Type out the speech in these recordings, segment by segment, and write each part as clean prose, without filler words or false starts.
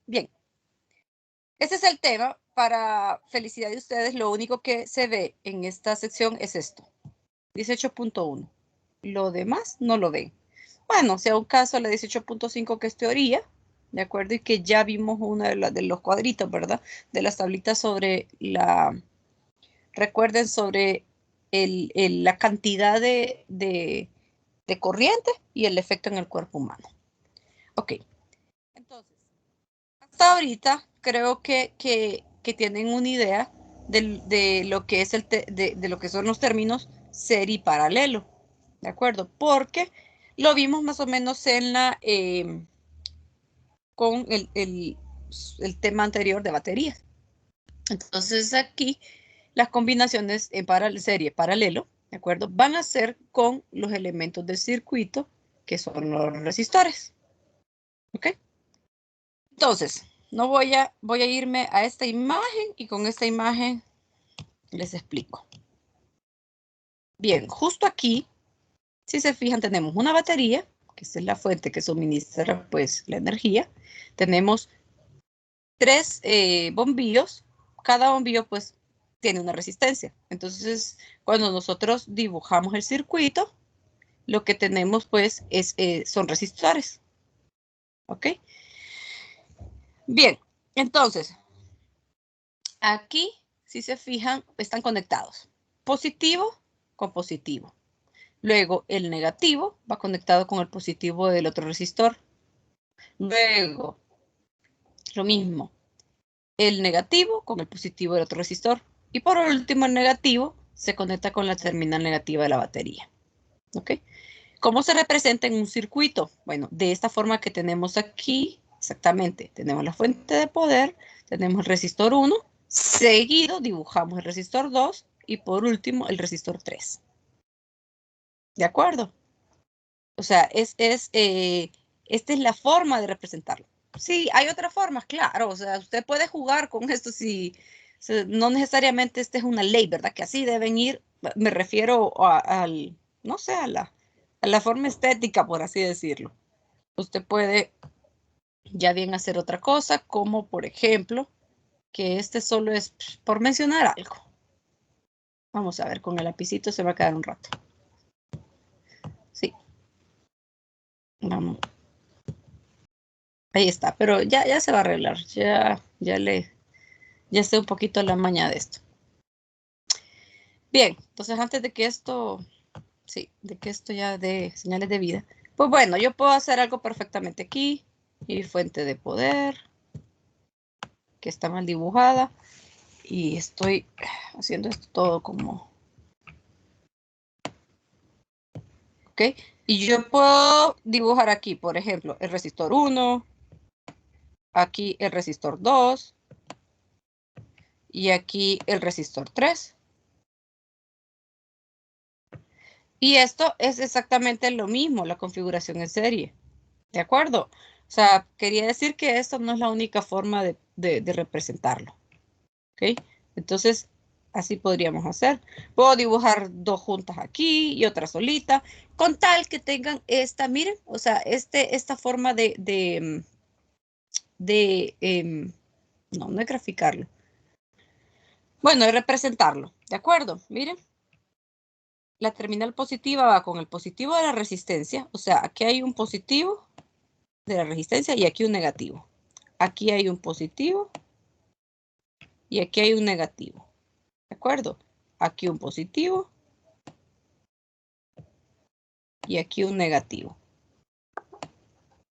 Bien. Ese es el tema. Para felicidad de ustedes, lo único que se ve en esta sección es esto. 18.1. Lo demás no lo ven. Bueno, sea un caso la 18.5 que es teoría, ¿de acuerdo? Y que ya vimos uno de los cuadritos, ¿verdad? De las tablitas sobre la... Recuerden sobre la cantidad de corriente y el efecto en el cuerpo humano. Ok. Entonces, hasta ahorita creo que tienen una idea de lo que es de lo que son los términos serie y paralelo, ¿de acuerdo? Porque lo vimos más o menos en la con el tema anterior de baterías. Entonces aquí las combinaciones en serie paralelo, ¿de acuerdo? Van a ser con los elementos del circuito que son los resistores, ¿ok? Entonces, no voy a irme a esta imagen y con esta imagen les explico. Bien, justo aquí, si se fijan, tenemos una batería, que es la fuente que suministra pues la energía. Tenemos 3 bombillos. Cada bombillo pues tiene una resistencia. Entonces, cuando nosotros dibujamos el circuito, lo que tenemos pues son resistores. ¿Ok? Bien, entonces, aquí, si se fijan, están conectados. Positivo con positivo. Luego, el negativo va conectado con el positivo del otro resistor. Luego, lo mismo, el negativo con el positivo del otro resistor. Y por último, el negativo se conecta con la terminal negativa de la batería. ¿Ok? ¿Cómo se representa en un circuito? Bueno, de esta forma que tenemos aquí, exactamente. Tenemos la fuente de poder, tenemos el resistor 1, seguido dibujamos el resistor 2 y por último el resistor 3. ¿De acuerdo? O sea, esta es la forma de representarlo. Sí, hay otras formas, claro. O sea, usted puede jugar con esto si no necesariamente esta es una ley, ¿verdad? Que así deben ir, me refiero al, no sé, a la forma estética, por así decirlo. Usted puede ya bien hacer otra cosa, como por ejemplo, que este solo es por mencionar algo. Vamos a ver, con el lapicito se va a quedar un rato. Sí. Vamos. Ahí está, pero ya se va a arreglar. Ya sé un poquito la maña de esto. Bien, entonces antes de que esto, sí, de que esto ya dé señales de vida, pues bueno, yo puedo hacer algo perfectamente aquí. Y fuente de poder, que está mal dibujada. Y estoy haciendo esto todo como... ¿Ok? Y yo puedo dibujar aquí, por ejemplo, el resistor 1, aquí el resistor 2 y aquí el resistor 3. Y esto es exactamente lo mismo, la configuración en serie. ¿De acuerdo? O sea, quería decir que esto no es la única forma de representarlo. ¿Ok? Entonces, así podríamos hacer. Puedo dibujar 2 juntas aquí y otra solita, con tal que tengan esta, miren, o sea, esta forma no es graficarlo. Bueno, es representarlo, ¿de acuerdo? Miren. La terminal positiva va con el positivo de la resistencia, o sea, aquí hay un positivo de la resistencia y aquí un negativo. Aquí hay un positivo y aquí hay un negativo. ¿De acuerdo? Aquí un positivo y aquí un negativo.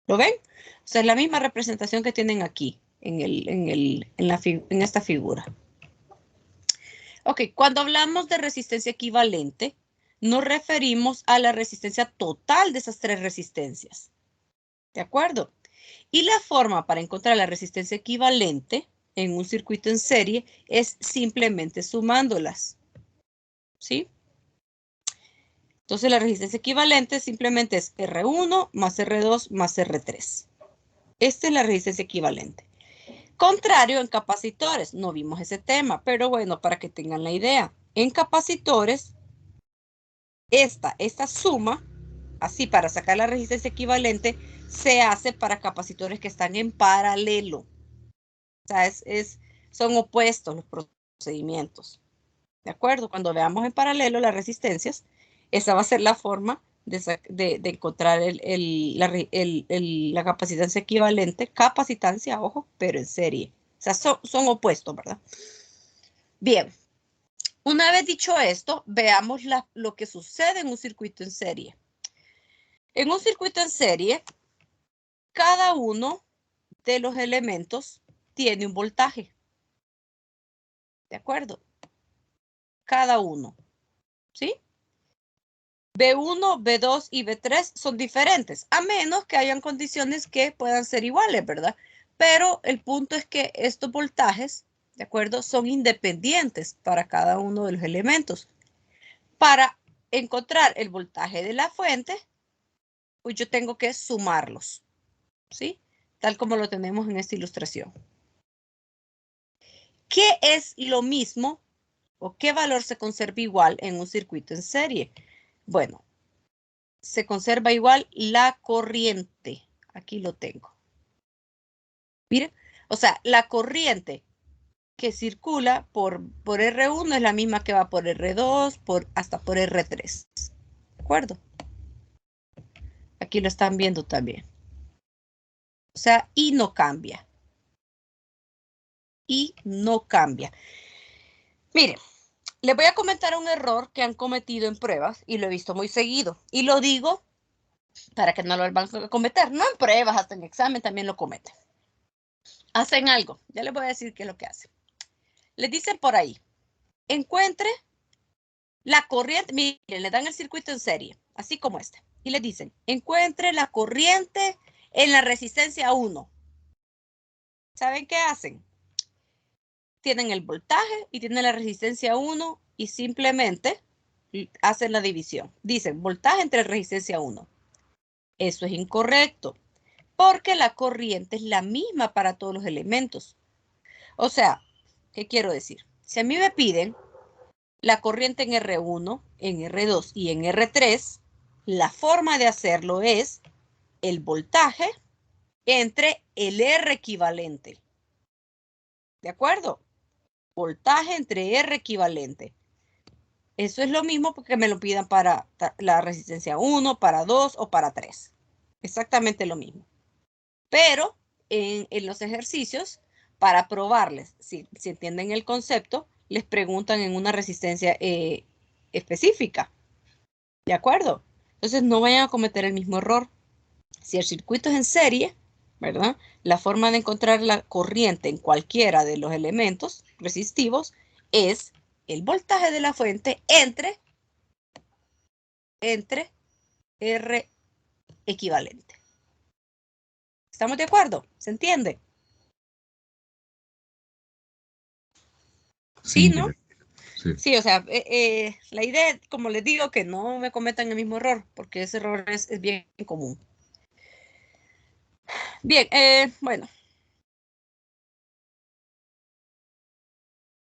¿Lo ven? O sea, es la misma representación que tienen aquí en esta figura. Ok, cuando hablamos de resistencia equivalente, nos referimos a la resistencia total de esas 3 resistencias. ¿De acuerdo? Y la forma para encontrar la resistencia equivalente en un circuito en serie es simplemente sumándolas. ¿Sí? Entonces la resistencia equivalente simplemente es R1 más R2 más R3. Esta es la resistencia equivalente. Contrario en capacitores, no vimos ese tema, pero bueno, para que tengan la idea. En capacitores, esta suma, así para sacar la resistencia equivalente, se hace para capacitores que están en paralelo. sea, son opuestos los procedimientos. ¿De acuerdo? Cuando veamos en paralelo las resistencias, esa va a ser la forma de encontrar la capacitancia equivalente, capacitancia, ojo, pero en serie. O sea, son opuestos, ¿verdad? Bien, una vez dicho esto, veamos lo que sucede en un circuito en serie. En un circuito en serie, cada uno de los elementos tiene un voltaje. ¿De acuerdo? Cada uno. ¿Sí? B1, B2 y B3 son diferentes, a menos que hayan condiciones que puedan ser iguales, ¿verdad? Pero el punto es que estos voltajes, ¿de acuerdo? Son independientes para cada uno de los elementos. Para encontrar el voltaje de la fuente, pues yo tengo que sumarlos, ¿sí? Tal como lo tenemos en esta ilustración. ¿Qué es lo mismo o qué valor se conserva igual en un circuito en serie? Bueno, se conserva igual la corriente. Aquí lo tengo. Miren, o sea, la corriente que circula por R1 es la misma que va por R2, hasta por R3. ¿De acuerdo? Aquí lo están viendo también. O sea, y no cambia. Y no cambia. Miren, les voy a comentar un error que han cometido en pruebas y lo he visto muy seguido. Y lo digo para que no lo vuelvan a cometer. No en pruebas, hasta en examen también lo cometen. Hacen algo. Ya les voy a decir qué es lo que hacen. Les dicen por ahí, encuentre la corriente. Miren, le dan el circuito en serie, así como este. Y les dicen, encuentre la corriente en la resistencia 1. ¿Saben qué hacen? Tienen el voltaje y tienen la resistencia 1 y simplemente hacen la división. Dicen voltaje entre resistencia 1. Eso es incorrecto, porque la corriente es la misma para todos los elementos. O sea, ¿qué quiero decir? Si a mí me piden la corriente en R1, en R2 y en R3, la forma de hacerlo es el voltaje entre el R equivalente. ¿De acuerdo? Voltaje entre R equivalente. Eso es lo mismo porque me lo pidan para la resistencia 1, para 2 o para 3. Exactamente lo mismo. Pero en los ejercicios, para probarles si entienden el concepto, les preguntan en una resistencia específica. ¿De acuerdo? Entonces no vayan a cometer el mismo error. Si el circuito es en serie, ¿verdad? La forma de encontrar la corriente en cualquiera de los elementos resistivos es el voltaje de la fuente entre R equivalente. ¿Estamos de acuerdo? ¿Se entiende? Sí, ¿no? Sí. Sí, o sea, la idea, como les digo, que no me cometan el mismo error, porque ese error es bien común. Bien, bueno.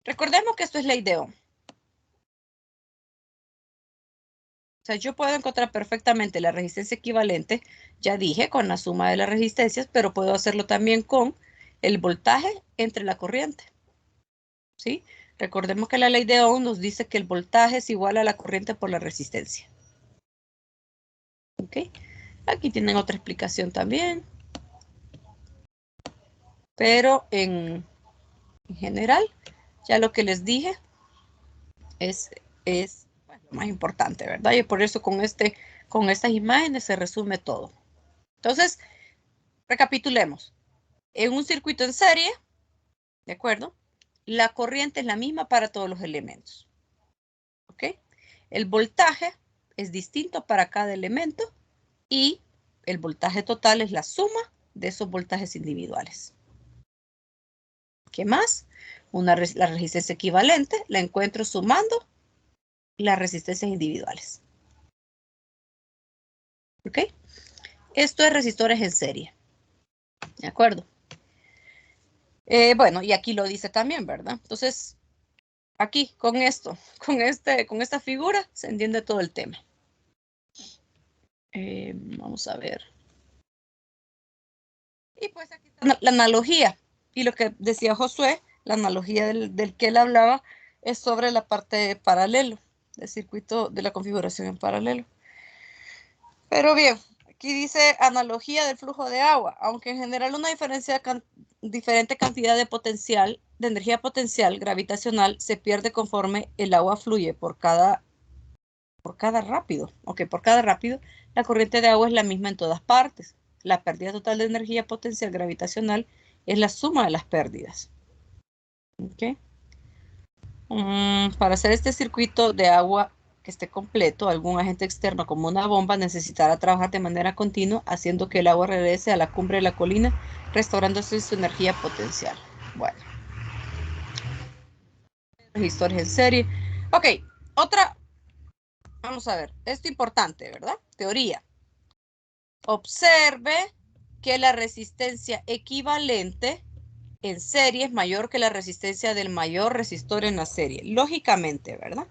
Recordemos que esto es ley de Ohm. O sea, yo puedo encontrar perfectamente la resistencia equivalente, ya dije, con la suma de las resistencias, pero puedo hacerlo también con el voltaje entre la corriente. ¿Sí? Recordemos que la ley de Ohm nos dice que el voltaje es igual a la corriente por la resistencia. ¿Ok? Aquí tienen otra explicación también. Pero en general, ya lo que les dije es bueno, lo más importante, ¿verdad? Y por eso con estas imágenes se resume todo. Entonces, recapitulemos. En un circuito en serie, ¿de acuerdo? La corriente es la misma para todos los elementos. ¿Ok? El voltaje es distinto para cada elemento y el voltaje total es la suma de esos voltajes individuales. ¿Qué más? La resistencia equivalente la encuentro sumando las resistencias individuales. ¿Ok? Esto es resistores en serie. ¿De acuerdo? Bueno, y aquí lo dice también, ¿verdad? Entonces, aquí, con esto, con esta figura, se entiende todo el tema. Vamos a ver. Y pues aquí está la analogía. Y lo que decía Josué, la analogía del que él hablaba, es sobre la parte de paralelo, del circuito de la configuración en paralelo. Pero bien, aquí dice analogía del flujo de agua, aunque en general una diferente cantidad de potencial, de energía potencial gravitacional se pierde conforme el agua fluye por cada rápido. Por cada rápido, la corriente de agua es la misma en todas partes. La pérdida total de energía potencial gravitacional es la suma de las pérdidas. ¿Okay? Para hacer este circuito de agua que esté completo, algún agente externo como una bomba necesitará trabajar de manera continua, haciendo que el agua regrese a la cumbre de la colina, restaurándose su energía potencial. Bueno. Resistores en serie. Ok, otra. Vamos a ver, esto importante, ¿verdad? Teoría. Observe que la resistencia equivalente en serie es mayor que la resistencia del mayor resistor en la serie. Lógicamente, ¿verdad?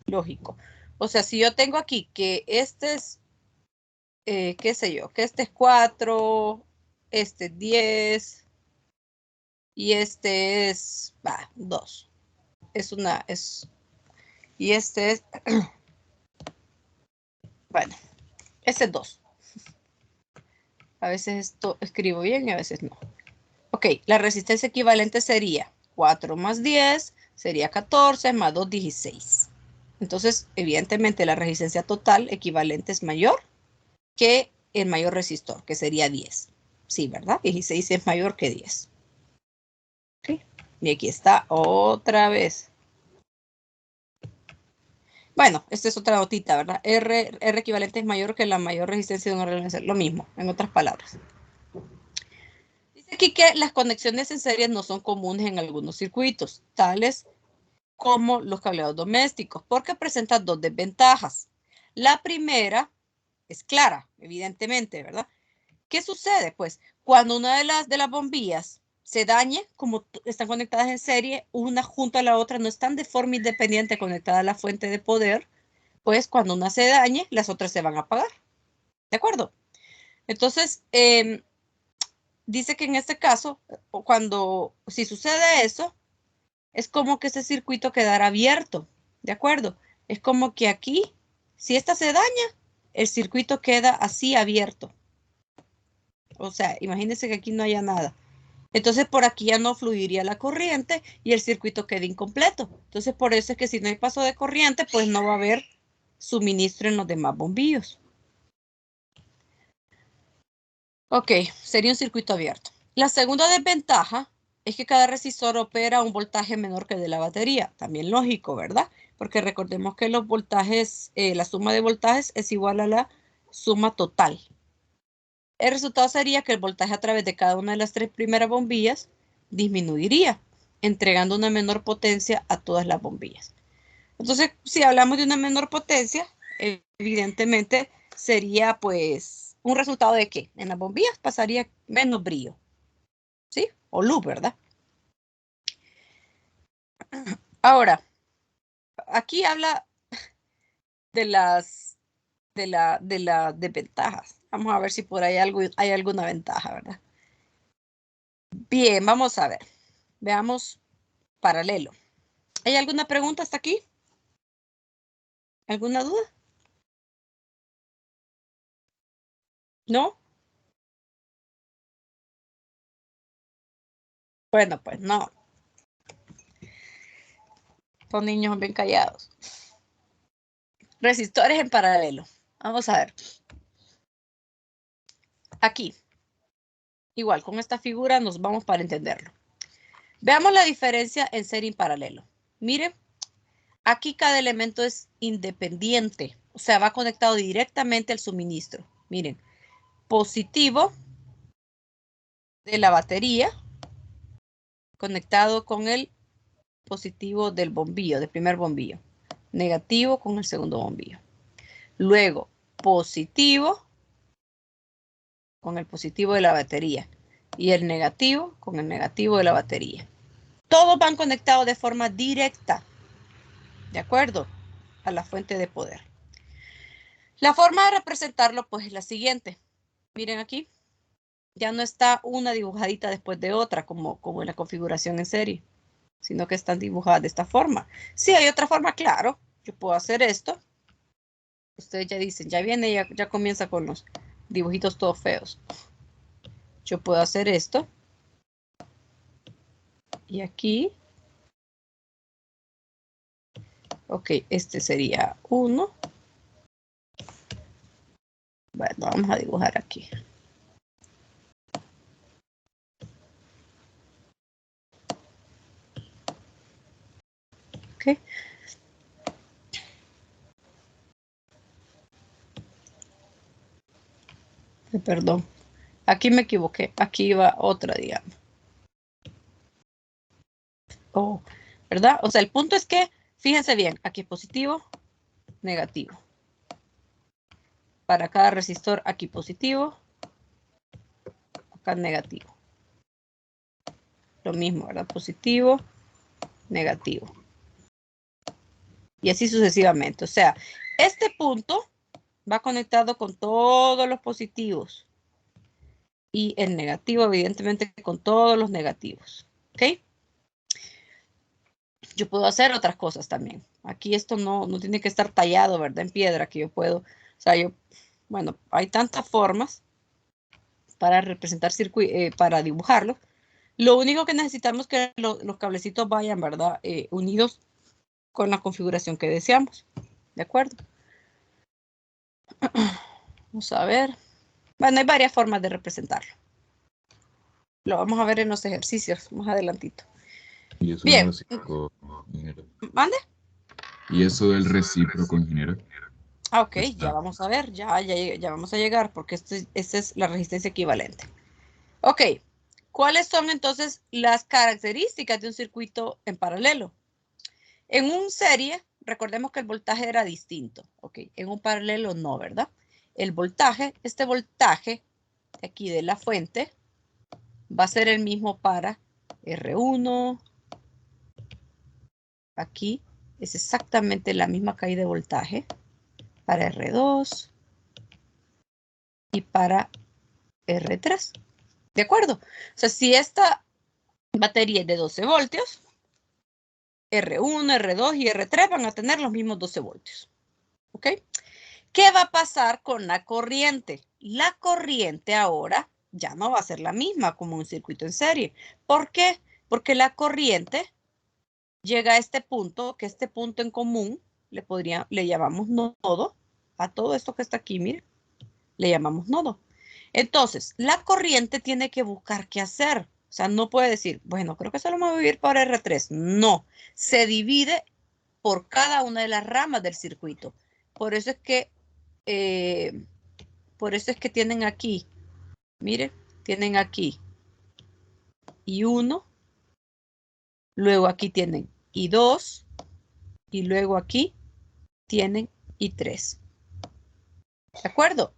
Lógico. O sea, si yo tengo aquí que este es, qué sé yo, que este es 4, este es 10 y este es 2. Y este es, bueno, este es 2. A veces esto escribo bien y a veces no. Ok, la resistencia equivalente sería 4 más 10, sería 14, más 2, 16. Entonces, evidentemente, la resistencia total equivalente es mayor que el mayor resistor, que sería 10. Sí, ¿verdad? 16 es mayor que 10. Okay. Y aquí está otra vez. Bueno, esta es otra notita, ¿verdad? R equivalente es mayor que la mayor resistencia de un RLC. Lo mismo, en otras palabras. Dice aquí que las conexiones en serie no son comunes en algunos circuitos, tales como los cableados domésticos, porque presentan dos desventajas. La primera es clara, evidentemente, ¿verdad? ¿Qué sucede? Pues cuando una de las bombillas se dañe, como están conectadas en serie, una junto a la otra, no están de forma independiente conectadas a la fuente de poder, pues cuando una se dañe, las otras se van a apagar. ¿De acuerdo? Entonces, dice que en este caso, si sucede eso, es como que ese circuito quedará abierto. ¿De acuerdo? Es como que aquí, si esta se daña, el circuito queda así abierto. O sea, imagínense que aquí no haya nada. Entonces por aquí ya no fluiría la corriente y el circuito queda incompleto. Entonces por eso es que si no hay paso de corriente, pues no va a haber suministro en los demás bombillos. Ok, sería un circuito abierto. La segunda desventaja es que cada resistor opera a un voltaje menor que el de la batería. También lógico, ¿verdad? Porque recordemos que los voltajes, la suma de voltajes es igual a la suma total. El resultado sería que el voltaje a través de cada una de las 3 primeras bombillas disminuiría, entregando una menor potencia a todas las bombillas. Entonces, si hablamos de una menor potencia, evidentemente sería pues un resultado de que en las bombillas pasaría menos brillo, ¿sí? O luz, ¿verdad? Ahora, aquí habla de las desventajas. Vamos a ver si por ahí hay alguna ventaja, ¿verdad? Bien, vamos a ver. Veamos paralelo. ¿Hay alguna pregunta hasta aquí? ¿Alguna duda? ¿No? Bueno, pues no. Son niños bien callados. Resistores en paralelo. Vamos a ver. Aquí. Igual, con esta figura nos vamos para entenderlo. Veamos la diferencia en serie y paralelo. Miren, aquí cada elemento es independiente. O sea, va conectado directamente al suministro. Miren, positivo de la batería conectado con el positivo del bombillo, del primer bombillo. Negativo con el segundo bombillo. Luego, positivo con el positivo de la batería y el negativo con el negativo de la batería. Todos van conectados de forma directa, ¿de acuerdo? A la fuente de poder. La forma de representarlo, pues, es la siguiente. Miren aquí. Ya no está una dibujadita después de otra, como en la configuración en serie, sino que están dibujadas de esta forma. Si hay otra forma, claro, yo puedo hacer esto. Ustedes ya dicen, ya viene, ya comienza con los dibujitos todos feos. Yo puedo hacer esto. Y aquí. Ok, este sería 1. Bueno, vamos a dibujar aquí. Ok. Perdón. Aquí me equivoqué. Aquí iba otra, digamos. Oh, ¿verdad? O sea, el punto es que, fíjense bien, aquí es positivo, negativo. Para cada resistor, aquí positivo, acá negativo. Lo mismo, ¿verdad? Positivo, negativo. Y así sucesivamente. O sea, este punto va conectado con todos los positivos. Y el negativo, evidentemente, con todos los negativos. ¿Ok? Yo puedo hacer otras cosas también. Aquí esto no tiene que estar tallado, ¿verdad? En piedra, que yo puedo, o sea, bueno, hay tantas formas para representar para dibujarlo. Lo único que necesitamos es que los cablecitos vayan, ¿verdad? Unidos con la configuración que deseamos. ¿De acuerdo? Vamos a ver. Bueno, hay varias formas de representarlo. Lo vamos a ver en los ejercicios más adelantito. Y eso del Bien. recíproco, ingeniero. ¿Mande? Y eso del recíproco, ingeniero. Ah, ok, ya Está. vamos a ver, ya vamos a llegar, porque esta es la resistencia equivalente. Ok, ¿cuáles son entonces las características de un circuito en paralelo? En un serie, recordemos que el voltaje era distinto, ok, en un paralelo no, ¿verdad? El voltaje, este voltaje aquí de la fuente, va a ser el mismo para R1, aquí es exactamente la misma caída de voltaje, para R2 y para R3. ¿De acuerdo? O sea, si esta batería es de 12 voltios, R1, R2 y R3 van a tener los mismos 12 voltios. ¿Ok? ¿Qué va a pasar con la corriente? La corriente ahora ya no va a ser la misma como un circuito en serie. ¿Por qué? Porque la corriente llega a este punto, que este punto en común le llamamos nodo. A todo esto que está aquí, mire, le llamamos nodo. Entonces, la corriente tiene que buscar qué hacer. O sea, no puede decir, bueno, creo que solo me voy a ir por R3. No, se divide por cada una de las ramas del circuito. Por eso es que, tienen aquí, mire, tienen aquí I1, luego aquí tienen I2 y luego aquí tienen I3. ¿De acuerdo?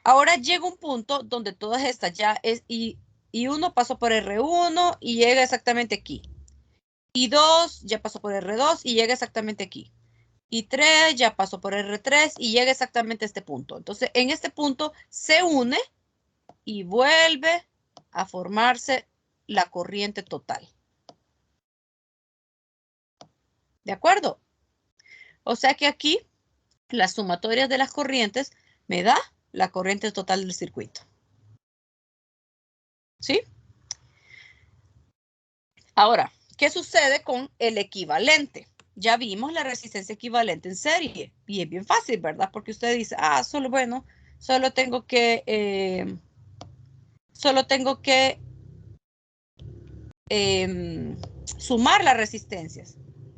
Ahora llega un punto donde todas estas ya es I1 pasó por R1 y llega exactamente aquí. I2 ya pasó por R2 y llega exactamente aquí. I3 ya pasó por R3 y llega exactamente a este punto. Entonces, en este punto se une y vuelve a formarse la corriente total. ¿De acuerdo? O sea que aquí las sumatorias de las corrientes me da la corriente total del circuito. ¿Sí? Ahora, ¿qué sucede con el equivalente? Ya vimos la resistencia equivalente en serie. Y es bien fácil, ¿verdad? Porque usted dice, solo tengo que sumar las resistencias.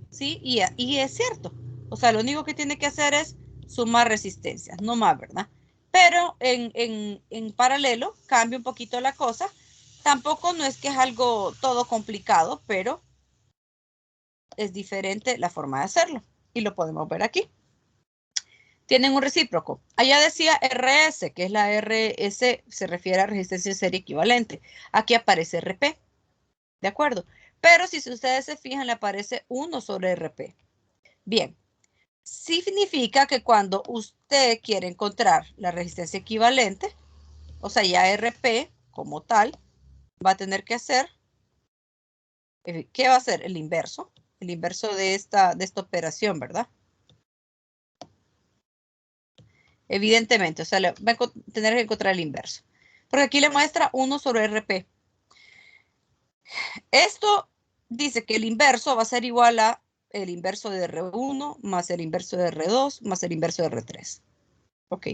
¿Sí? Y es cierto. O sea, lo único que tiene que hacer es sumar resistencias, no más, ¿verdad? Pero en paralelo cambia un poquito la cosa. Tampoco no es que es algo todo complicado, pero es diferente la forma de hacerlo. Y lo podemos ver aquí. Tienen un recíproco. Allá decía RS, que es la RS, se refiere a resistencia en serie equivalente. Aquí aparece RP. ¿De acuerdo? Pero si ustedes se fijan, le aparece 1 sobre RP. Bien. Significa que cuando usted quiere encontrar la resistencia equivalente, o sea, ya RP como tal, va a tener que hacer, ¿qué va a hacer? El inverso de esta operación, ¿verdad? Evidentemente, o sea, va a tener que encontrar el inverso. Porque aquí le muestra 1 sobre RP. Esto dice que el inverso va a ser igual a el inverso de R1 más el inverso de R2 más el inverso de R3. Ok.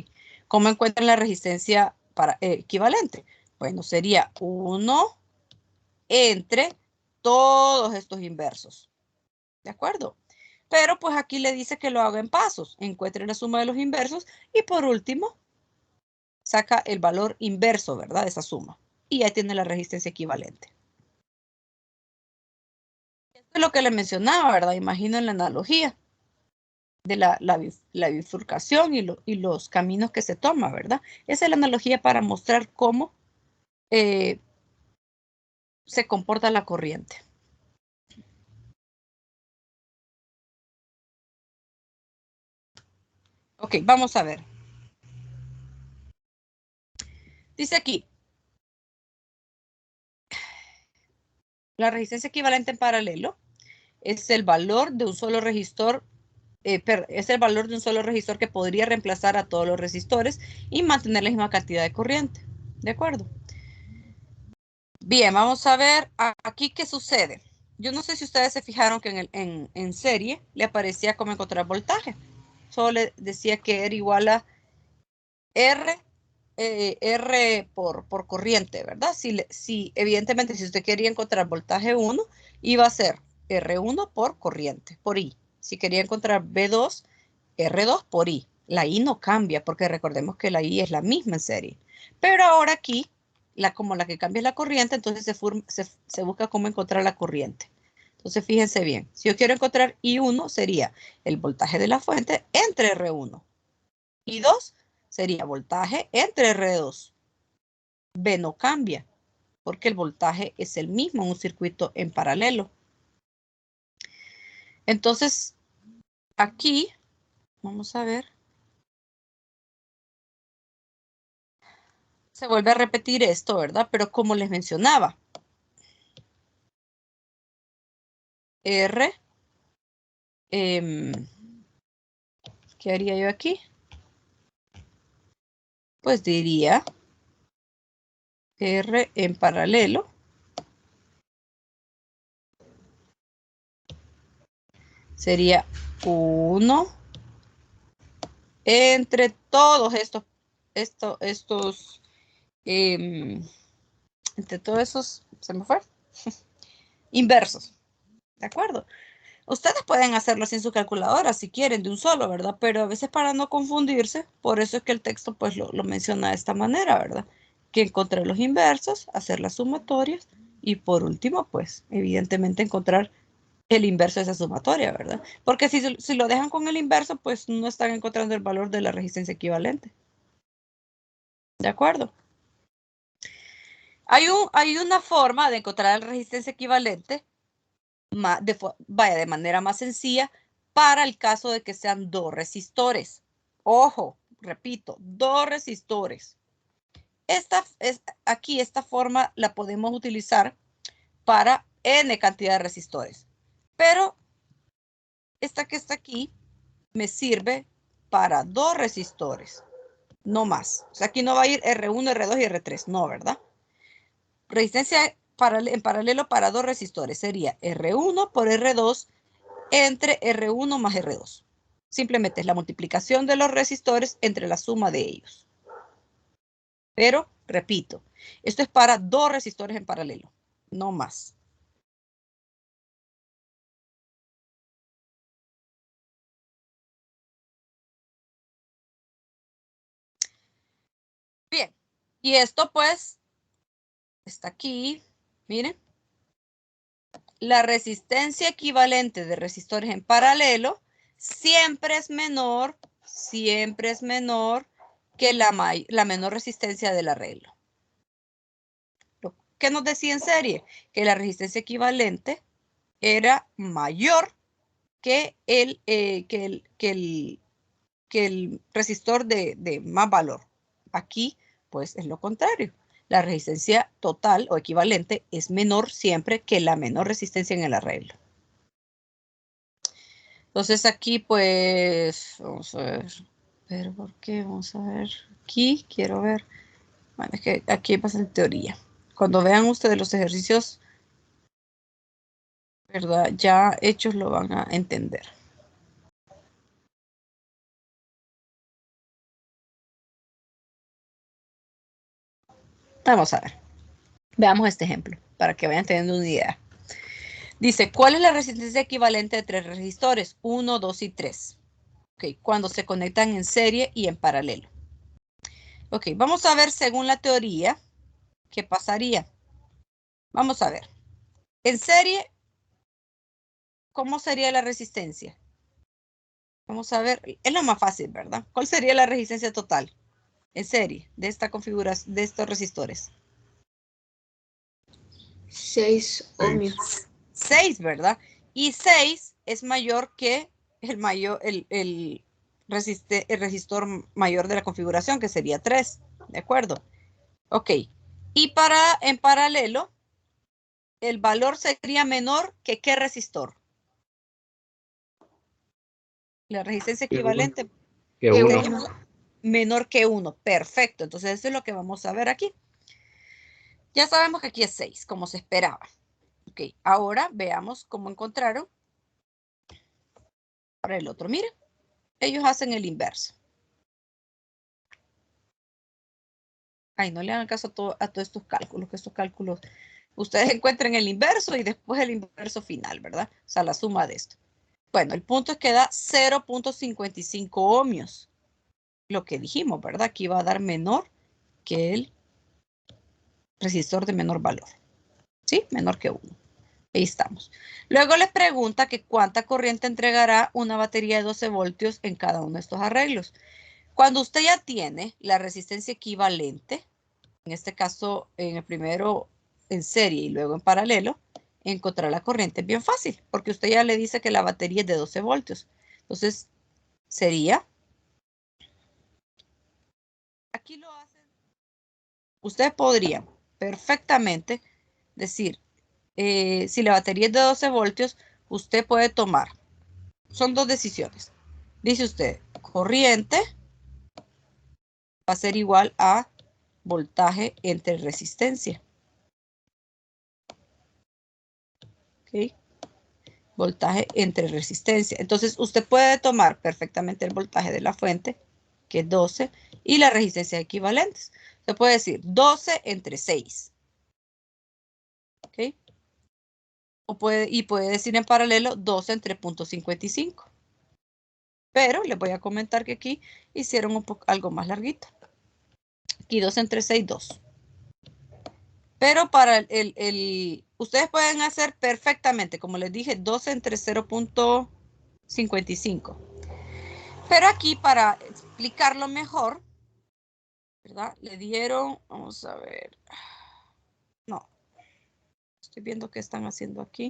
¿Cómo encuentran la resistencia equivalente? Bueno, sería 1 entre todos estos inversos. ¿De acuerdo? Pero pues aquí le dice que lo haga en pasos. Encuentre la suma de los inversos y por último saca el valor inverso, ¿verdad? De esa suma. Y ya tiene la resistencia equivalente. Esto es lo que le mencionaba, ¿verdad? Imaginen la analogía de la bifurcación y los caminos que se toma, ¿verdad? Esa es la analogía para mostrar cómo se comporta la corriente. Ok, vamos a ver. Dice aquí, la resistencia equivalente en paralelo es el valor de un solo resistor, es el valor de un solo resistor que podría reemplazar a todos los resistores y mantener la misma cantidad de corriente. ¿De acuerdo? Bien, vamos a ver aquí qué sucede. Yo no sé si ustedes se fijaron que en serie le aparecía cómo encontrar voltaje. Solo le decía que era igual a R por corriente, ¿verdad? Evidentemente, si usted quería encontrar voltaje 1, iba a ser R1 por corriente, por I. Si quería encontrar B2, R2 por I. La I no cambia, porque recordemos que la I es la misma en serie. Pero ahora aquí, como la que cambia es la corriente, entonces se busca cómo encontrar la corriente. Entonces, fíjense bien. Si yo quiero encontrar I1, sería el voltaje de la fuente entre R1. I2 sería voltaje entre R2. B no cambia, porque el voltaje es el mismo en un circuito en paralelo. Entonces, aquí, vamos a ver. Se vuelve a repetir esto, ¿verdad? Pero como les mencionaba, R, ¿qué haría yo aquí? Pues diría R en paralelo sería 1 entre todos estos entre todos esos, se me fue, inversos, ¿de acuerdo? Ustedes pueden hacerlo sin su calculadora si quieren, de un solo, ¿verdad? Pero a veces para no confundirse, por eso es que el texto pues lo menciona de esta manera, ¿verdad? Que encontrar los inversos, hacer las sumatorias y por último, pues evidentemente encontrar el inverso de esa sumatoria, ¿verdad? Porque si lo dejan con el inverso, pues no están encontrando el valor de la resistencia equivalente. ¿De acuerdo? Hay una forma de encontrar la resistencia equivalente de manera más sencilla para el caso de que sean dos resistores. Ojo, repito, dos resistores. Aquí esta forma la podemos utilizar para n cantidad de resistores. Pero esta que está aquí me sirve para dos resistores, no más. O sea, aquí no va a ir R1, R2 y R3, no, ¿verdad? Resistencia en paralelo para dos resistores sería R1 por R2 entre R1 más R2. Simplemente es la multiplicación de los resistores entre la suma de ellos. Pero, repito, esto es para dos resistores en paralelo, no más. Bien, y esto pues está aquí, miren. La resistencia equivalente de resistores en paralelo siempre es menor que la menor resistencia del arreglo. ¿Qué nos decía en serie? Que la resistencia equivalente era mayor que el resistor de más valor. Aquí Pues es lo contrario. La resistencia total o equivalente es menor siempre que la menor resistencia en el arreglo. Entonces aquí pues, vamos a ver, pero ¿por qué? Vamos a ver, aquí quiero ver. Bueno, es que aquí pasa en teoría. Cuando vean ustedes los ejercicios, ¿verdad? Ya hechos lo van a entender. Vamos a ver. Veamos este ejemplo para que vayan teniendo una idea. Dice, ¿cuál es la resistencia equivalente de 3 resistores? 1, 2 y 3. Ok, cuando se conectan en serie y en paralelo. Ok, vamos a ver según la teoría qué pasaría. Vamos a ver. En serie, ¿cómo sería la resistencia? Vamos a ver, es lo más fácil, ¿verdad? ¿Cuál sería la resistencia total en serie de esta configuración, de estos resistores? 6 ohmios. 6, ¿verdad? Y 6 es mayor que el resistor mayor de la configuración, que sería 3. ¿De acuerdo? Ok. Y en paralelo, el valor sería menor que ¿qué resistor? La resistencia equivalente Que sería uno. menor que 1. Perfecto. Entonces, eso es lo que vamos a ver aquí. Ya sabemos que aquí es 6, como se esperaba. Ok. Ahora veamos cómo encontraron para el otro. Miren, ellos hacen el inverso. Ay, no le hagan caso a todos estos cálculos, que estos cálculos ustedes encuentren el inverso y después el inverso final, ¿verdad? O sea, la suma de esto. Bueno, el punto es que da 0.55 ohmios. Lo que dijimos, ¿verdad? Aquí va a dar menor que el resistor de menor valor. ¿Sí? Menor que 1. Ahí estamos. Luego les pregunta que cuánta corriente entregará una batería de 12 voltios en cada uno de estos arreglos. Cuando usted ya tiene la resistencia equivalente, en este caso en el primero en serie y luego en paralelo, encontrar la corriente es bien fácil, porque usted ya le dice que la batería es de 12 voltios. Entonces, sería, aquí lo hacen, ustedes podrían perfectamente decir, si la batería es de 12 voltios, usted puede tomar, son dos decisiones. Dice usted, corriente va a ser igual a voltaje entre resistencia. ¿Ok? Voltaje entre resistencia. Entonces, usted puede tomar perfectamente el voltaje de la fuente, que es 12, y las resistencias equivalentes. Se puede decir 12 entre 6. ¿Ok? Puede decir en paralelo 12 entre 0.55. Pero les voy a comentar que aquí hicieron algo más larguito. Aquí 2 entre 6, 2. Pero para ustedes pueden hacer perfectamente, como les dije, 12 entre 0.55. Pero aquí, para explicarlo mejor, ¿verdad? Le dieron, vamos a ver. No. Estoy viendo qué están haciendo aquí.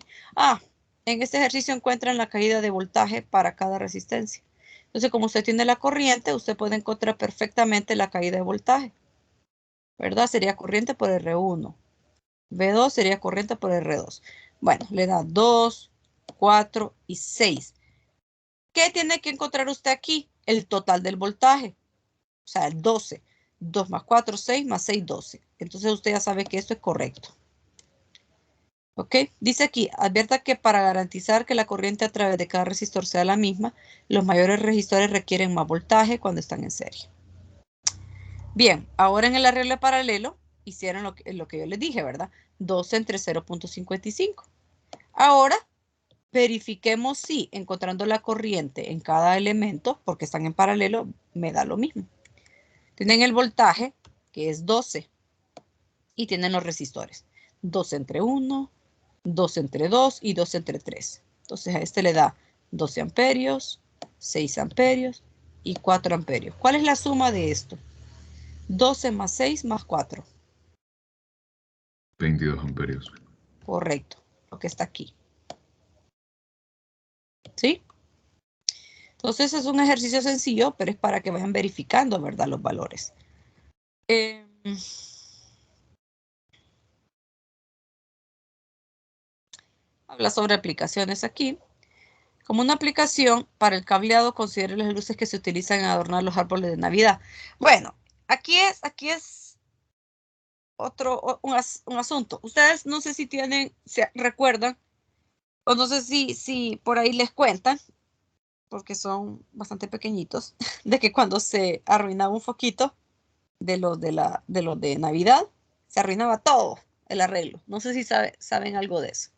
En este ejercicio encuentran la caída de voltaje para cada resistencia. Entonces, como usted tiene la corriente, usted puede encontrar perfectamente la caída de voltaje. ¿Verdad? Sería corriente por R1. V2 sería corriente por R2. Bueno, le da 2, 4 y 6. ¿Qué tiene que encontrar usted aquí? El total del voltaje. O sea, el 12. 2 más 4, 6 más 6, 12. Entonces usted ya sabe que esto es correcto. ¿Ok? Dice aquí, advierta que para garantizar que la corriente a través de cada resistor sea la misma, los mayores resistores requieren más voltaje cuando están en serie. Bien, ahora en el arreglo paralelo hicieron lo que yo les dije, ¿verdad? 12 entre 0.55. Ahora verifiquemos si encontrando la corriente en cada elemento, porque están en paralelo, me da lo mismo. Tienen el voltaje, que es 12, y tienen los resistores. 12 entre 1, 2 entre 2 y 2 entre 3. Entonces a este le da 12 amperios, 6 amperios y 4 amperios. ¿Cuál es la suma de esto? 12 más 6 más 4. 22 amperios. Correcto, lo que está aquí. ¿Sí? Entonces es un ejercicio sencillo, pero es para que vayan verificando, ¿verdad? Los valores. Habla sobre aplicaciones aquí. Como una aplicación para el cableado, considere las luces que se utilizan en adornar los árboles de Navidad. Bueno, aquí es un asunto. Ustedes no sé si se recuerdan, o no sé si por ahí les cuentan, porque son bastante pequeñitos, de que cuando se arruinaba un foquito de los de Navidad, se arruinaba todo el arreglo. No sé si saben algo de eso.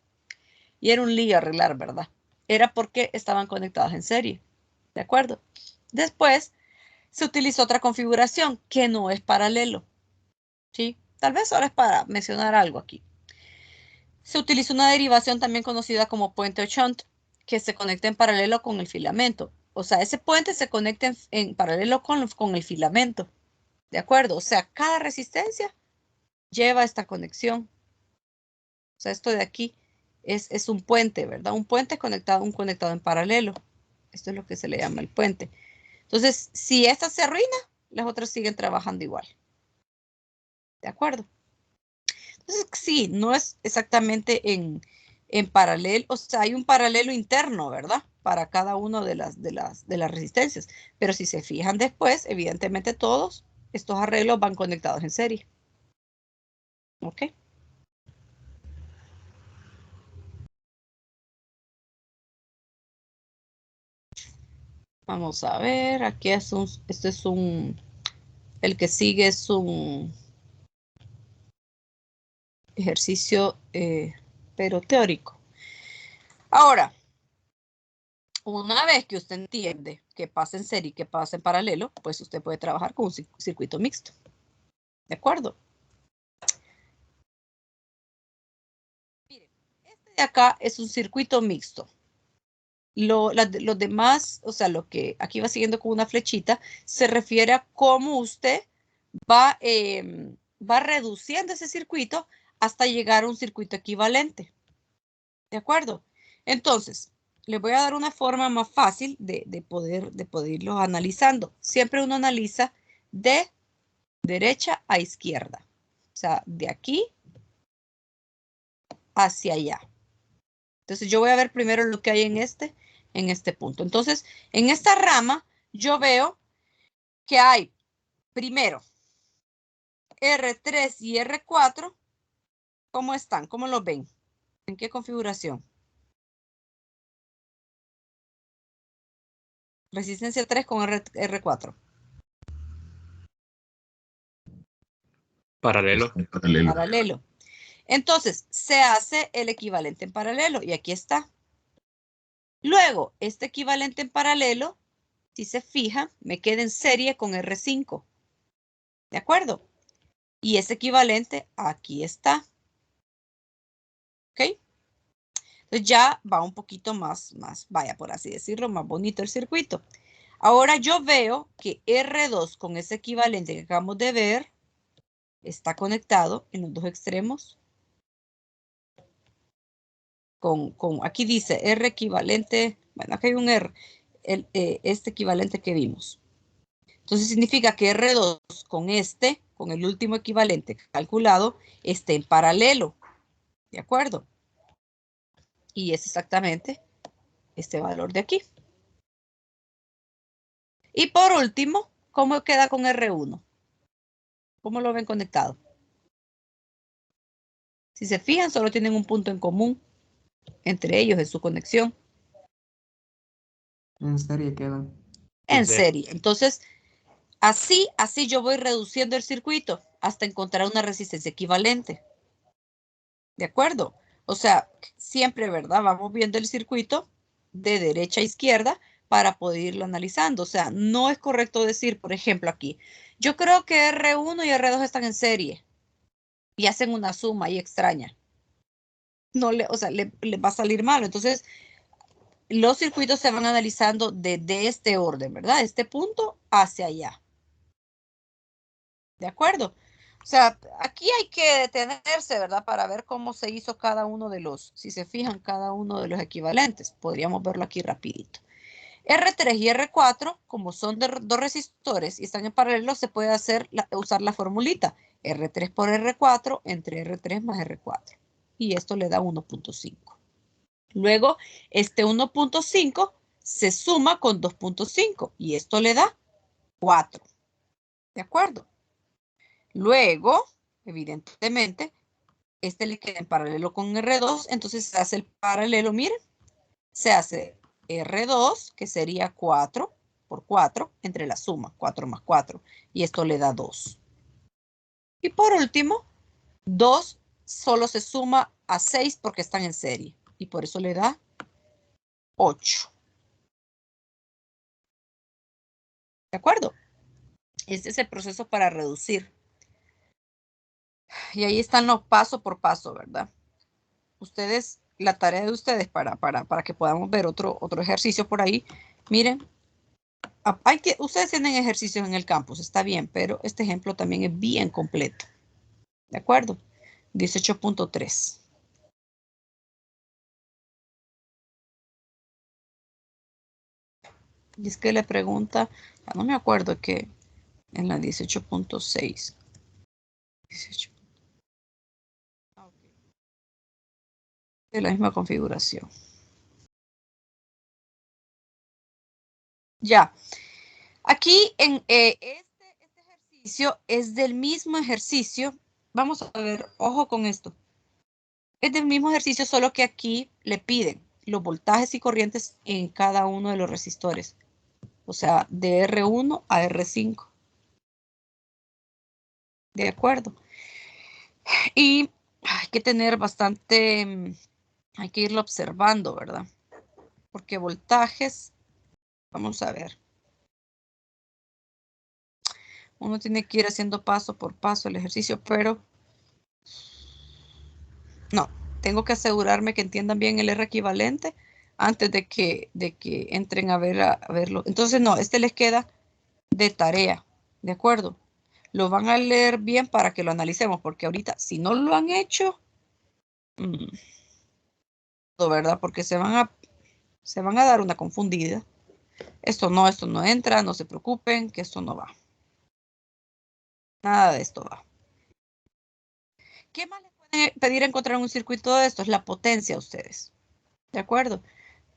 Y era un lío arreglar, ¿verdad? Era porque estaban conectados en serie. ¿De acuerdo? Después se utilizó otra configuración que no es paralelo. ¿Sí? Tal vez ahora es para mencionar algo aquí. Se utilizó una derivación también conocida como puente o shunt, que se conecta en paralelo con el filamento. O sea, ese puente se conecta en paralelo con el filamento. ¿De acuerdo? O sea, cada resistencia lleva esta conexión. O sea, esto de aquí es un puente, ¿verdad? Un puente conectado, un conectado en paralelo. Esto es lo que se le llama el puente. Entonces, si esta se arruina, las otras siguen trabajando igual. ¿De acuerdo? Entonces, sí, no es exactamente en paralelo, o sea, hay un paralelo interno, ¿verdad? Para cada una de las resistencias. Pero si se fijan después, evidentemente todos estos arreglos van conectados en serie. ¿Ok? Vamos a ver, aquí el que sigue es un ejercicio, pero teórico. Ahora, una vez que usted entiende que pasa en serie y que pasa en paralelo, pues usted puede trabajar con un circuito mixto. ¿De acuerdo? Miren, este de acá es un circuito mixto. Los demás, o sea, lo que aquí va siguiendo con una flechita, se refiere a cómo usted va reduciendo ese circuito hasta llegar a un circuito equivalente. ¿De acuerdo? Entonces, les voy a dar una forma más fácil de poder irlos analizando. Siempre uno analiza de derecha a izquierda. O sea, de aquí hacia allá. Entonces, yo voy a ver primero lo que hay en este punto. Entonces, en esta rama, yo veo que hay, primero, R3 y R4. ¿Cómo están? ¿Cómo lo ven? ¿En qué configuración? Resistencia 3 con R4. Paralelo. Paralelo. Paralelo. Entonces, se hace el equivalente en paralelo y aquí está. Luego, este equivalente en paralelo, si se fijan, me queda en serie con R5. ¿De acuerdo? Y ese equivalente aquí está. ¿Ok? Entonces ya va un poquito más, vaya por así decirlo, más bonito el circuito. Ahora yo veo que R2 con ese equivalente que acabamos de ver está conectado en los dos extremos. Aquí dice R equivalente, bueno, aquí hay un R, este equivalente que vimos. Entonces significa que R2 con el último equivalente calculado, esté en paralelo. ¿De acuerdo? Y es exactamente este valor de aquí. Y por último, ¿cómo queda con R1? ¿Cómo lo ven conectado? Si se fijan, solo tienen un punto en común entre ellos en su conexión. En serie quedan. En serie. Entonces, así yo voy reduciendo el circuito hasta encontrar una resistencia equivalente. ¿De acuerdo? O sea, siempre, ¿verdad? Vamos viendo el circuito de derecha a izquierda para poder irlo analizando. O sea, no es correcto decir, por ejemplo, aquí, yo creo que R1 y R2 están en serie y hacen una suma ahí extraña. No o sea, le va a salir malo. Entonces, los circuitos se van analizando de este orden, ¿verdad? De este punto hacia allá. ¿De acuerdo? O sea, aquí hay que detenerse, ¿verdad? Para ver cómo se hizo cada uno de los, si se fijan, cada uno de los equivalentes. Podríamos verlo aquí rapidito. R3 y R4, como son de dos resistores y están en paralelo, se puede usar la formulita R3 por R4 entre R3 más R4. Y esto le da 1.5. Luego, este 1.5 se suma con 2.5 y esto le da 4. ¿De acuerdo? Luego, evidentemente, este le queda en paralelo con R2, entonces se hace el paralelo, miren, se hace R2, que sería 4 por 4, entre la suma, 4 más 4, y esto le da 2. Y por último, 2 solo se suma a 6 porque están en serie, y por eso le da 8. ¿De acuerdo? Este es el proceso para reducir. Y ahí están los paso por paso, ¿verdad? Ustedes, la tarea de ustedes para que podamos ver otro ejercicio por ahí. Miren, ustedes tienen ejercicios en el campus, está bien, pero este ejemplo también es bien completo. ¿De acuerdo? 18.3. Y es que le pregunta, ya no me acuerdo que en la 18.6. 18. De la misma configuración. Ya. Aquí en este ejercicio es del mismo ejercicio. Vamos a ver, ojo con esto. Es del mismo ejercicio, solo que aquí le piden los voltajes y corrientes en cada uno de los resistores. O sea, de R1 a R5. De acuerdo. Y hay que tener bastante, hay que irlo observando, ¿verdad? Porque voltajes, vamos a ver. Uno tiene que ir haciendo paso por paso el ejercicio, pero no, tengo que asegurarme que entiendan bien el R equivalente antes de que entren a verlo. Entonces, no, este les queda de tarea, ¿de acuerdo? Lo van a leer bien para que lo analicemos, porque ahorita, si no lo han hecho, ¿verdad? Porque se van a dar una confundida. Esto no entra, no se preocupen, que esto no va. Nada de esto va. ¿Qué más les pueden pedir encontrar un circuito de estos? La potencia a ustedes. ¿De acuerdo?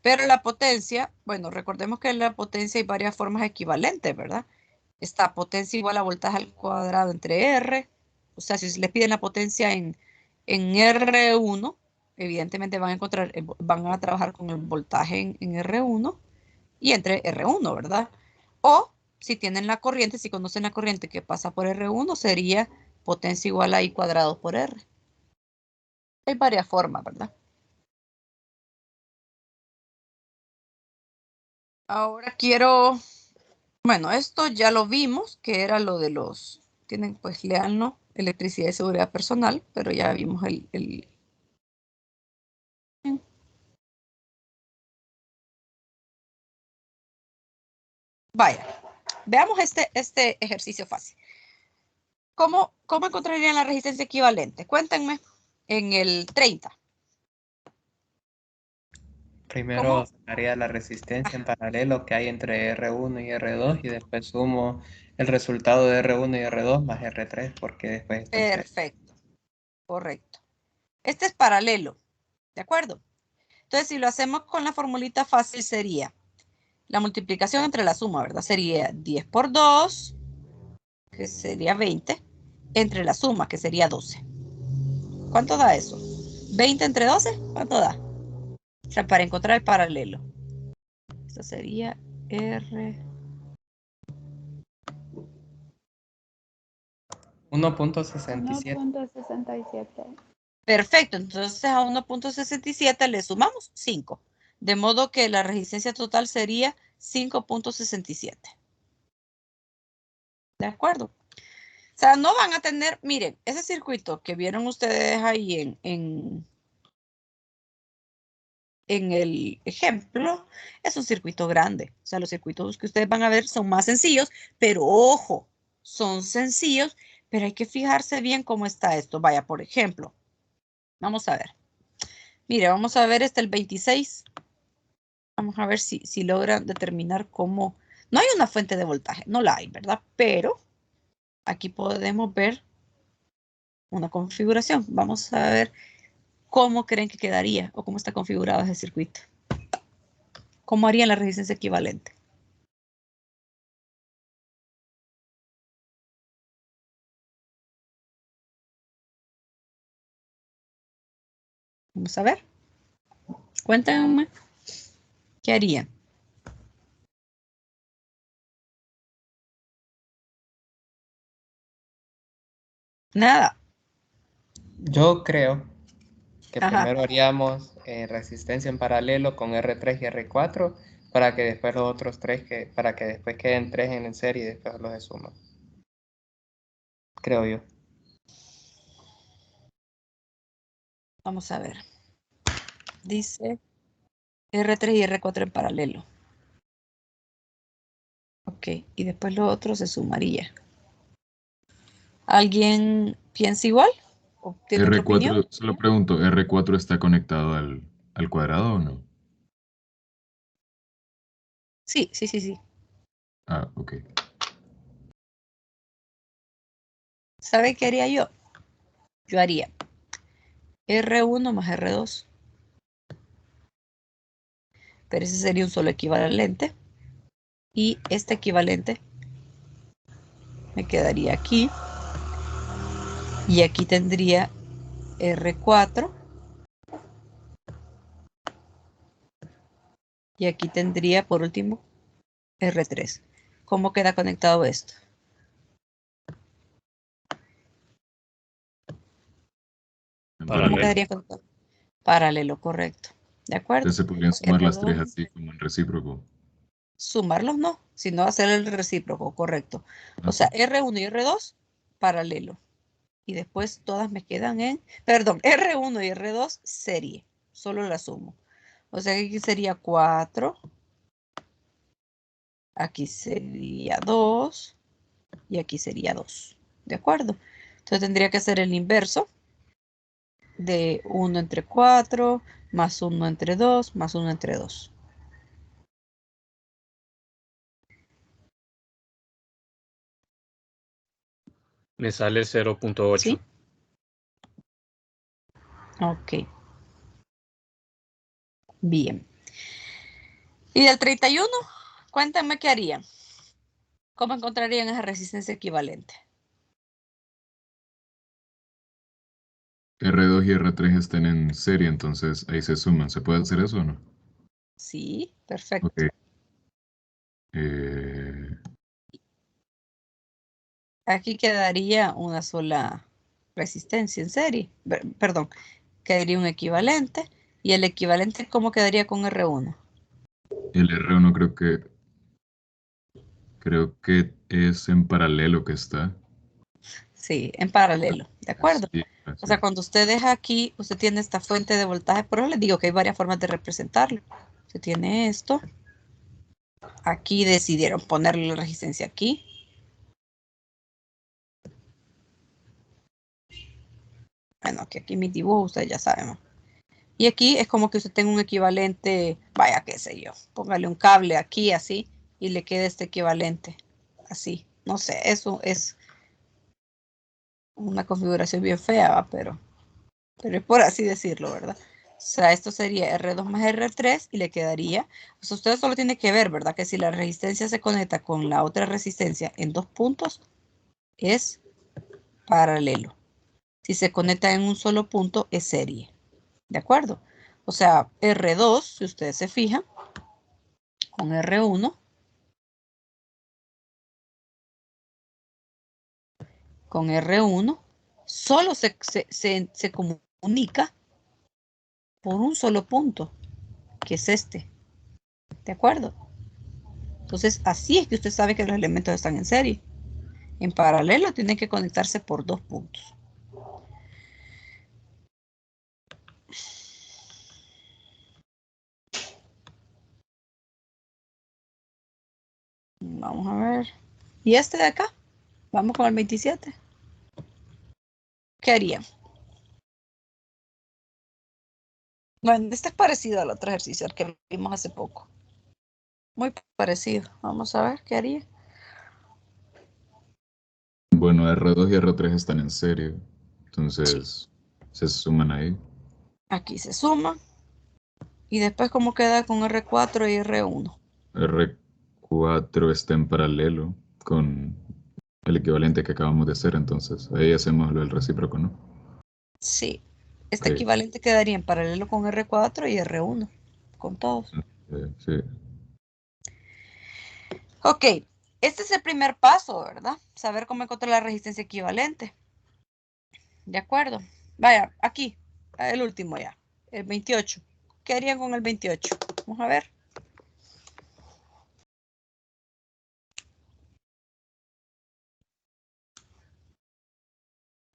Pero la potencia, bueno, recordemos que en la potencia hay varias formas equivalentes, ¿verdad? Está potencia igual a voltaje al cuadrado entre R. O sea, si les piden la potencia en R1, evidentemente van a trabajar con el voltaje en R1 y entre R1, ¿verdad? O si tienen la corriente, si conocen la corriente que pasa por R1, sería potencia igual a I cuadrado por R. Hay varias formas, ¿verdad? Ahora quiero, bueno, esto ya lo vimos, que era lo de tienen pues leanlo, electricidad y seguridad personal, pero ya vimos Vaya, veamos este ejercicio fácil. ¿Cómo encontrarían la resistencia equivalente? Cuéntenme en el 30. Primero sacaría la resistencia en paralelo que hay entre R1 y R2 y después sumo el resultado de R1 y R2 más R3 porque después está en Perfecto, correcto. Este es paralelo, ¿de acuerdo? Entonces, si lo hacemos con la formulita fácil sería la multiplicación entre la suma, ¿verdad? Sería 10 por 2, que sería 20, entre la suma, que sería 12. ¿Cuánto da eso? 20 entre 12, ¿cuánto da? O sea, para encontrar el paralelo. Esto sería R. 1.67. 1.67. Perfecto, entonces a 1.67 le sumamos 5. De modo que la resistencia total sería 5.67. ¿De acuerdo? O sea, no van a tener, miren, ese circuito que vieron ustedes ahí en el ejemplo, es un circuito grande. O sea, los circuitos que ustedes van a ver son más sencillos, pero ojo, son sencillos, pero hay que fijarse bien cómo está esto. Vaya, por ejemplo, vamos a ver. Mire, vamos a ver el 26. Vamos a ver si logran determinar cómo. No hay una fuente de voltaje, no la hay, ¿verdad? Pero aquí podemos ver una configuración. Vamos a ver cómo creen que quedaría o cómo está configurado ese circuito. ¿Cómo harían la resistencia equivalente? Vamos a ver. Cuéntenme. ¿Qué harían? Nada. Yo creo que Ajá. primero haríamos resistencia en paralelo con R3 y R4 para que después los otros tres, para que después queden tres en serie y después los de suma. Creo yo. Vamos a ver. Dice R3 y R4 en paralelo. Ok, y después lo otro se sumaría. ¿Alguien piensa igual? ¿O tiene otra opinión? R4, solo pregunto, ¿R4 está conectado al cuadrado o no? Sí, sí, sí, sí. Ah, ok. ¿Sabe qué haría yo? Yo haría R1 más R2. Pero ese sería un solo equivalente. Y este equivalente me quedaría aquí. Y aquí tendría R4. Y aquí tendría, por último, R3. ¿Cómo queda conectado esto? En ¿Cómo paralelo. quedaría conectado? Paralelo, correcto. ¿De acuerdo? Entonces se podrían sumar las tres R2, así como en recíproco. sumarlos no, sino hacer el recíproco, correcto. O sea, Ajá. R1 y R2, paralelo. Y después todas me quedan en, perdón, R1 y R2, serie. Solo la sumo. O sea que aquí sería 4. Aquí sería 2. Y aquí sería 2. ¿De acuerdo? Entonces tendría que hacer el inverso de 1 entre 4, más 1 entre 2, más 1 entre 2. Me sale 0.8. ¿Sí? Ok. Bien. Y del 31, cuéntame qué harían. ¿Cómo encontrarían esa resistencia equivalente? R2 y R3 están en serie, entonces ahí se suman. ¿Se puede hacer eso o no? Sí, perfecto. Ok. Eh, Aquí quedaría una sola resistencia en serie. Perdón, quedaría un equivalente. ¿Y el equivalente cómo quedaría con R1? el R1 creo que es en paralelo que está. Sí, en paralelo, ¿de acuerdo? Sí, O sea, así. cuando usted deja aquí, usted tiene esta fuente de voltaje, por eso les digo que hay varias formas de representarlo. Usted tiene esto. Aquí decidieron ponerle la resistencia aquí. Bueno, que aquí mis dibujos, ustedes ya saben, ¿no? Y aquí es como que usted tenga un equivalente, vaya, qué sé yo, póngale un cable aquí así y le quede este equivalente así. No sé, eso es una configuración bien fea, ¿va? Pero es por así decirlo, ¿verdad? O sea, esto sería R2 más R3 y le quedaría, pues ustedes solo tienen que ver, ¿verdad? Que si la resistencia se conecta con la otra resistencia en dos puntos, es paralelo. Si se conecta en un solo punto, es serie. ¿De acuerdo? O sea, R2, si ustedes se fijan, con R1, solo se comunica por un solo punto, que es este. ¿De acuerdo? Entonces, así es que usted sabe que los elementos están en serie. En paralelo tienen que conectarse por dos puntos. Vamos a ver. ¿Y este de acá? Vamos con el 27. ¿Qué harían? Bueno, este es parecido al otro ejercicio, al que vimos hace poco. Muy parecido. Vamos a ver qué haría. Bueno, R2 y R3 están en serie, Sí. entonces se suman ahí. Aquí se suma. Y después, ¿cómo queda con R4 y R1? R4 está en paralelo con el equivalente que acabamos de hacer, entonces ahí hacemos lo del recíproco, ¿no? Sí. Este Ok, equivalente quedaría en paralelo con R4 y R1. Con todos. sí. Ok. Este es el primer paso, ¿verdad? Saber cómo encontrar la resistencia equivalente. ¿De acuerdo? Vaya, aquí. El último ya. El 28. ¿Qué harían con el 28? Vamos a ver.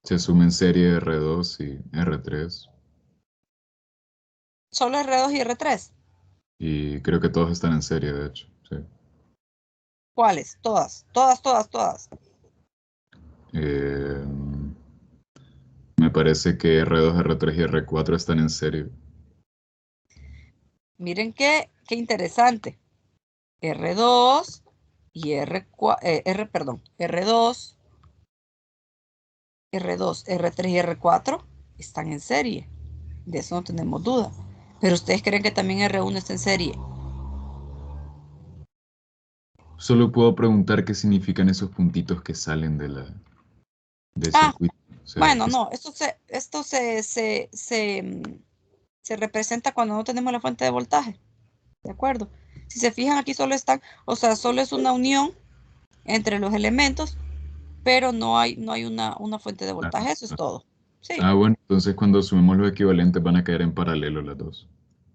Se suma en serie R2 y R3 Solo R2 y R3. y creo que todos están en serie, de hecho, sí. ¿Cuáles? Todas. Todas, todas, todas. Eh, Me parece que R2, R3 y R4 están en serie. Miren qué interesante. R2 y R4, perdón, R2, R3 y R4 están en serie. De eso no tenemos duda. Pero ustedes creen que también R1 está en serie. Solo puedo preguntar qué significan esos puntitos que salen del Ah, circuito. O sea, bueno, no, se representa cuando no tenemos la fuente de voltaje. ¿De acuerdo? Si se fijan, aquí solo están, o sea, solo es una unión entre los elementos, pero no hay una fuente de voltaje. Eso es todo. Sí. bueno, entonces cuando sumemos los equivalentes van a caer en paralelo las dos.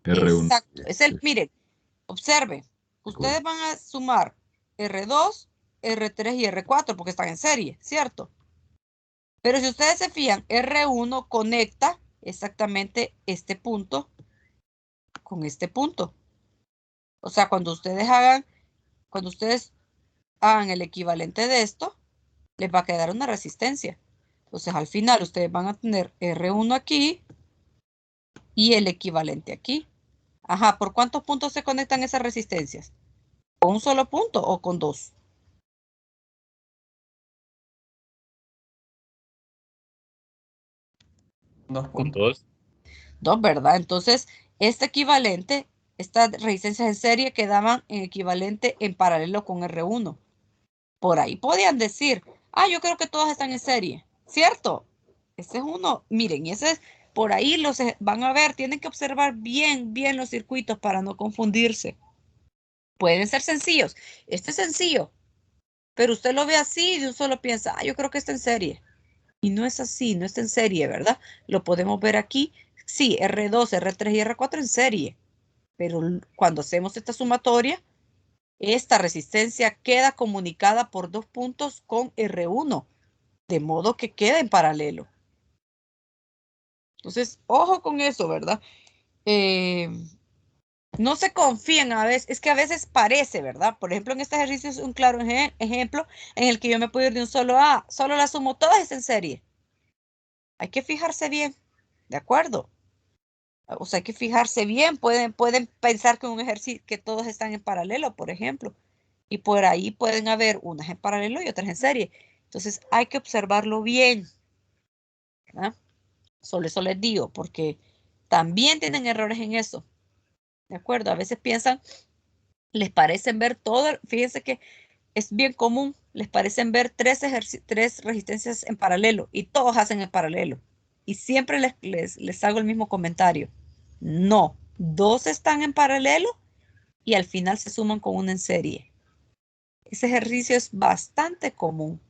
R1. Exacto. Sí, Miren, observen, de acuerdo. ustedes van a sumar R2, R3 y R4 porque están en serie, ¿cierto? Pero si ustedes se fijan, R1 conecta exactamente este punto con este punto. O sea, cuando ustedes hagan el equivalente de esto, les va a quedar una resistencia. Entonces, al final, ustedes van a tener R1 aquí y el equivalente aquí. Ajá, ¿por cuántos puntos se conectan esas resistencias? ¿Con un solo punto o con dos? Dos Con puntos. dos. Dos, ¿verdad? Entonces, este equivalente, estas resistencias en serie quedaban en equivalente en paralelo con R1. Por ahí podían decir, yo creo que todas están en serie, ¿cierto? Ese es uno, miren, y ese es, por ahí los van a ver, tienen que observar bien, bien los circuitos para no confundirse. Pueden ser sencillos. Este es sencillo, pero usted lo ve así y de un solo piensa, yo creo que está en serie. Y no es así, no está en serie, ¿verdad? Lo podemos ver aquí. Sí, R2, R3 y R4 en serie. Pero cuando hacemos esta sumatoria, esta resistencia queda comunicada por dos puntos con R1, de modo que queda en paralelo. Entonces, ojo con eso, ¿verdad? No se confíen a veces, es que a veces parece, ¿verdad? Por ejemplo, en este ejercicio es un claro ejemplo en el que yo me puedo ir de un solo A, solo la sumo todas es en serie. Hay que fijarse bien, ¿de acuerdo? O sea, hay que fijarse bien, pueden pensar que un ejercicio, que todos están en paralelo, por ejemplo, y por ahí pueden haber unas en paralelo y otras en serie. Entonces, hay que observarlo bien, ¿verdad? Solo eso les digo, porque también tienen errores en eso, ¿de acuerdo? A veces piensan, les parecen ver todo, fíjense que es bien común, les parecen ver tres resistencias en paralelo y todos hacen en paralelo. Y siempre les hago el mismo comentario. No, dos están en paralelo y al final se suman con una en serie. Ese ejercicio es bastante común.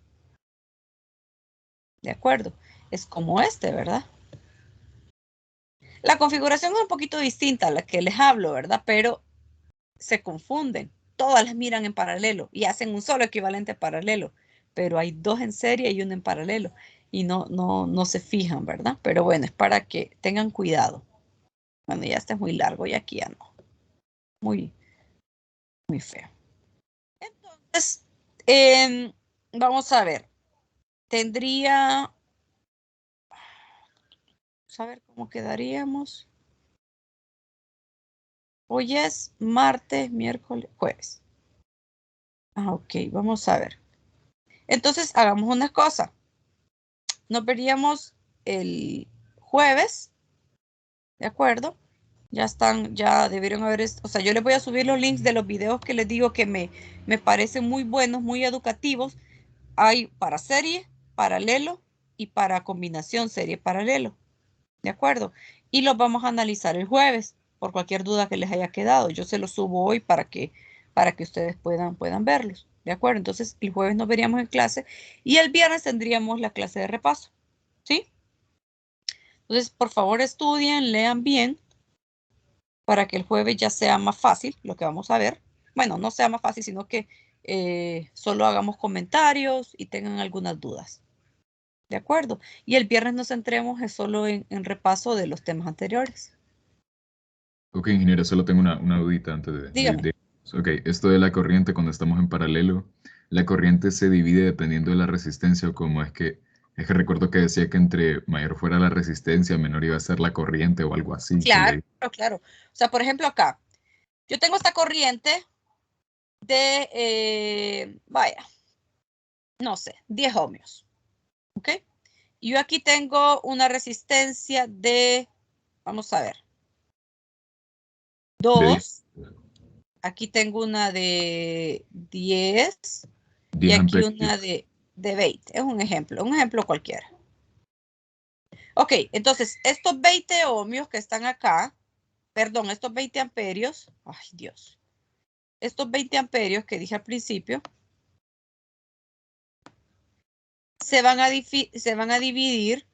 ¿De acuerdo? Es como este, ¿verdad? La configuración es un poquito distinta a la que les hablo, ¿verdad? Pero se confunden. Todas las miran en paralelo y hacen un solo equivalente paralelo. Pero hay dos en serie y uno en paralelo. Y no se fijan, ¿verdad? Pero bueno, es para que tengan cuidado. Bueno, ya este es muy largo y aquí ya no. Muy, muy feo. Entonces, vamos a ver. Tendría, vamos a ver cómo quedaríamos. Hoy es martes, miércoles, jueves. Ah, ok, vamos a ver. Entonces, hagamos una cosa. Nos veríamos el jueves, ¿de acuerdo? Ya están, ya debieron haber, o sea, yo les voy a subir los links de los videos que les digo que me parecen muy buenos, muy educativos. Hay para serie, paralelo y para combinación serie-paralelo, ¿de acuerdo? Y los vamos a analizar el jueves, por cualquier duda que les haya quedado. Yo se los subo hoy para que ustedes puedan verlos, ¿de acuerdo? Entonces, el jueves nos veríamos en clase y el viernes tendríamos la clase de repaso, ¿sí? Entonces, por favor, estudien, lean bien, para que el jueves ya sea más fácil lo que vamos a ver. Bueno, no sea más fácil, sino que solo hagamos comentarios y tengan algunas dudas. ¿De acuerdo? Y el viernes nos centremos solo en repaso de los temas anteriores. Ok, ingeniero, solo tengo una dudita antes de... Dígame. Ok, esto de la corriente cuando estamos en paralelo, ¿la corriente se divide dependiendo de la resistencia o cómo es que... Es que recuerdo que decía que entre mayor fuera la resistencia, menor iba a ser la corriente o algo así. Claro, claro. O sea, por ejemplo, acá, yo tengo esta corriente de, vaya, no sé, 10 ohmios. ¿Ok? Y yo aquí tengo una resistencia de, vamos a ver, 2. Aquí tengo una de 10 y 10 aquí amperios. una de 20. Es un ejemplo cualquiera. Ok, entonces estos 20 ohmios que están acá, perdón, estos 20 amperios, ay Dios, estos 20 amperios que dije al principio, se van a dividir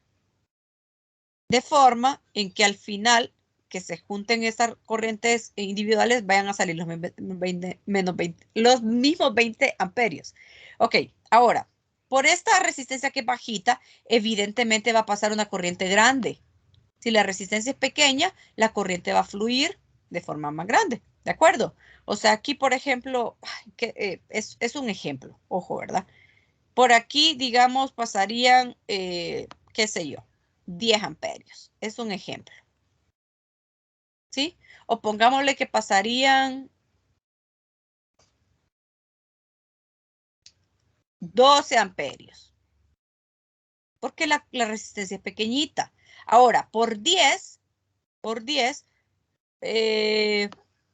de forma en que al final que se junten esas corrientes individuales vayan a salir los los mismos 20 amperios. Ok, ahora, por esta resistencia que es bajita, evidentemente va a pasar una corriente grande. Si la resistencia es pequeña, la corriente va a fluir de forma más grande, ¿de acuerdo? O sea, aquí, por ejemplo, es un ejemplo, ojo, ¿verdad? Por aquí, digamos, pasarían, qué sé yo, 10 amperios. Es un ejemplo. ¿Sí? O pongámosle que pasarían 12 amperios. Porque la resistencia es pequeñita. Ahora, por 10,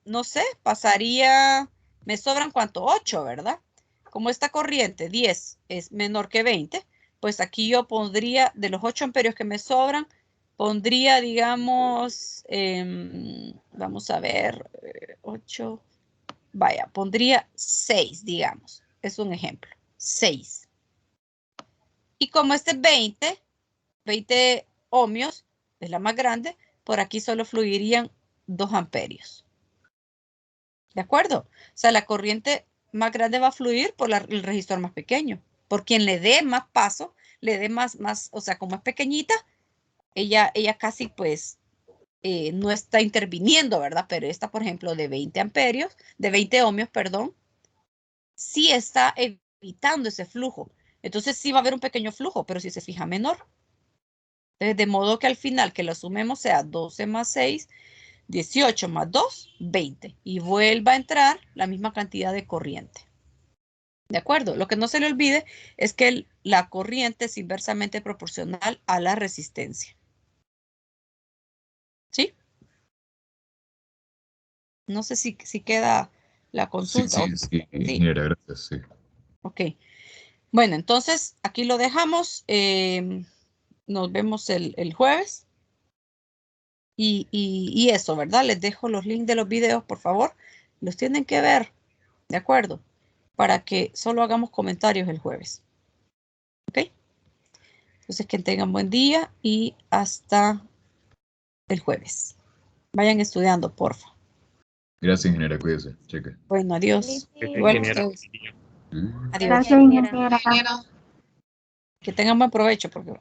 no sé, pasaría, me sobran cuánto, 8, ¿verdad? Como esta corriente 10 es menor que 20, pues aquí yo pondría, de los 8 amperios que me sobran, pondría, digamos, vamos a ver, 8, vaya, pondría 6, digamos. Es un ejemplo, 6. Y como este es 20 ohmios, es la más grande, por aquí solo fluirían 2 amperios. ¿De acuerdo? O sea, la corriente más grande va a fluir por el resistor más pequeño. Por quien le dé más paso, le dé más, o sea, como es pequeñita, ella casi pues no está interviniendo, ¿verdad? Pero esta, por ejemplo, de 20 amperios, de 20 ohmios, perdón, sí está evitando ese flujo. Entonces sí va a haber un pequeño flujo, pero si se fija menor. Entonces, de modo que al final que lo sumemos sea 12 más 6, 18 más 2, 20. Y vuelva a entrar la misma cantidad de corriente. ¿De acuerdo? Lo que no se le olvide es que la corriente es inversamente proporcional a la resistencia. ¿Sí? No sé si queda la consulta. Sí, ingeniera, gracias, sí. Ok. Bueno, entonces aquí lo dejamos. Nos vemos el jueves. Y eso, ¿verdad? Les dejo los links de los videos, por favor. Los tienen que ver, ¿de acuerdo? Para que solo hagamos comentarios el jueves. ¿Ok? Entonces, que tengan buen día y hasta el jueves. Vayan estudiando, porfa. Gracias, ingeniera, cuídese. Cheque. Bueno, adiós. Igual Ingeniera. ustedes. Adiós. Gracias, ingeniera. Que tengan buen provecho, porque